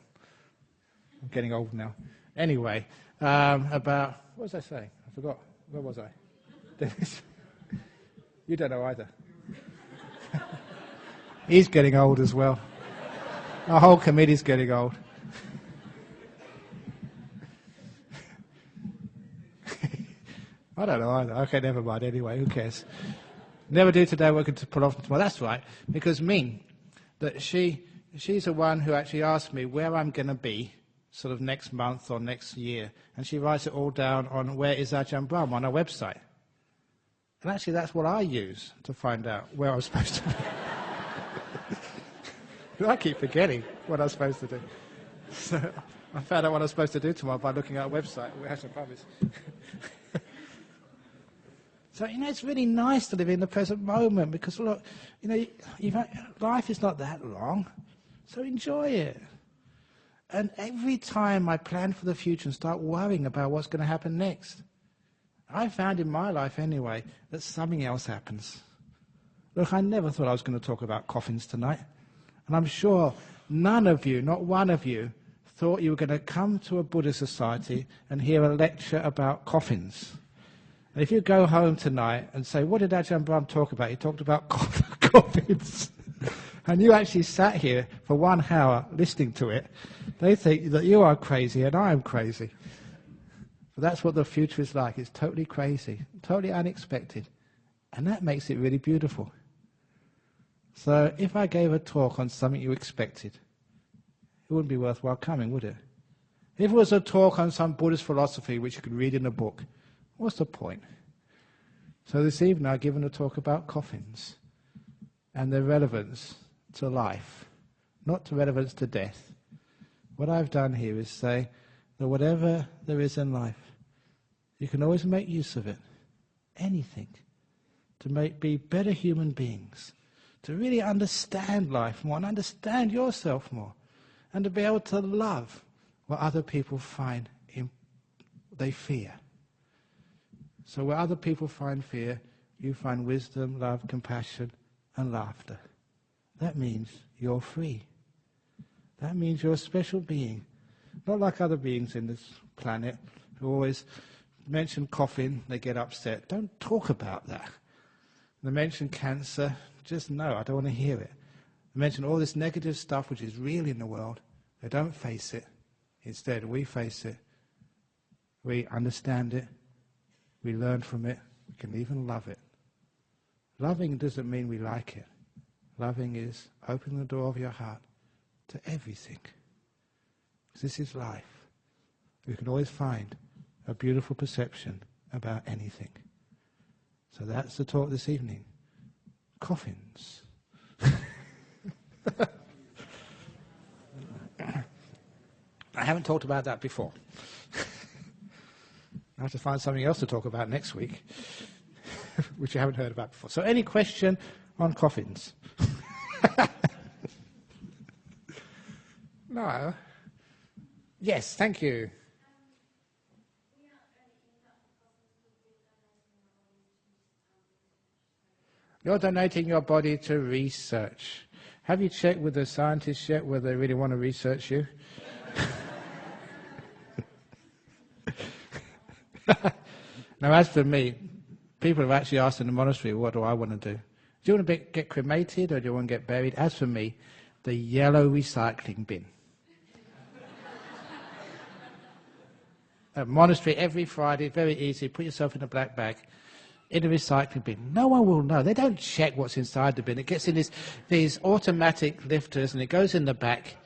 I'm getting old now. Anyway, what was I saying? I forgot. Where was I? You don't know either. He's getting old as well. Our whole committee's getting old. I don't know either. Okay, never mind. Anyway, who cares? Never do today, working to pull off tomorrow. That's right, because Ming, that she's the one who actually asked me where I'm going to be, sort of next month or next year, and she writes it all down on where is Ajahn Brahm on our website. And actually, that's what I use to find out where I'm supposed to be. I keep forgetting what I'm supposed to do. So I found out what I'm supposed to do tomorrow by looking at a website where Ajahn Brahm is. So, it's really nice to live in the present moment because, look, life is not that long, so enjoy it. And every time I plan for the future and start worrying about what's going to happen next, I found in my life anyway that something else happens. Look, I never thought I was going to talk about coffins tonight. And I'm sure none of you, not one of you, thought you were going to come to a Buddhist society and hear a lecture about coffins. And if you go home tonight and say, what did Ajahn Brahm talk about? He talked about coffins. And you actually sat here for 1 hour listening to it. They think that you are crazy and I am crazy. But that's what the future is like. It's totally crazy, totally unexpected. And that makes it really beautiful. So if I gave a talk on something you expected, it wouldn't be worthwhile coming, would it? If it was a talk on some Buddhist philosophy which you could read in a book, what's the point? So this evening I've given a talk about coffins and their relevance to life, not to relevance to death. What I've done here is say that whatever there is in life, you can always make use of it, anything, to be better human beings, to really understand life more and understand yourself more, and to be able to love what other people find they fear. So where other people find fear, you find wisdom, love, compassion, and laughter. That means you're free. That means you're a special being. Not like other beings in this planet who always mention coffin, they get upset. Don't talk about that. They mention cancer, just no, I don't want to hear it. They mention all this negative stuff which is real in the world. They don't face it. Instead, we face it. We understand it. We learn from it. We can even love it. Loving doesn't mean we like it. Loving is opening the door of your heart to everything. This is life. You can always find a beautiful perception about anything. So that's the talk this evening. Coffins. I haven't talked about that before. I have to find something else to talk about next week, which you haven't heard about before. So any question on coffins? No. Yes, thank you. You're donating your body to research. Have you checked with the scientists yet whether they really want to research you? Now, as for me, people have actually asked in the monastery, what do I want to do? Do you want to get cremated or do you want to get buried? As for me, the yellow recycling bin. At monastery every Friday, very easy, put yourself in a black bag, in a recycling bin. No one will know. They don't check what's inside the bin. It gets in these automatic lifters and it goes in the back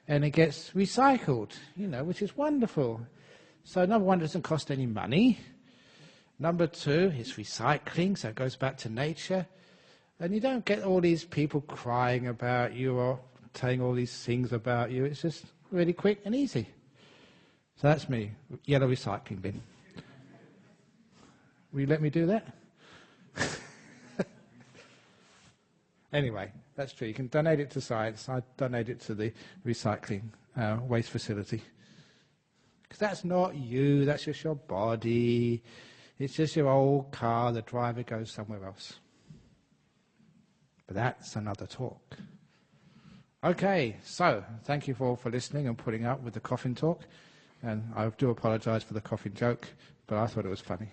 and it gets recycled, which is wonderful. So number one, it doesn't cost any money. Number two, it's recycling, so it goes back to nature. And you don't get all these people crying about you or saying all these things about you. It's just really quick and easy. So that's me, yellow recycling bin. Will you let me do that? Anyway, that's true. You can donate it to science. I donate it to the recycling waste facility. Because that's not you, that's just your body. It's just your old car, the driver goes somewhere else. But that's another talk. Okay, so thank you all for listening and putting up with the coffin talk. And I do apologise for the coffin joke, but I thought it was funny.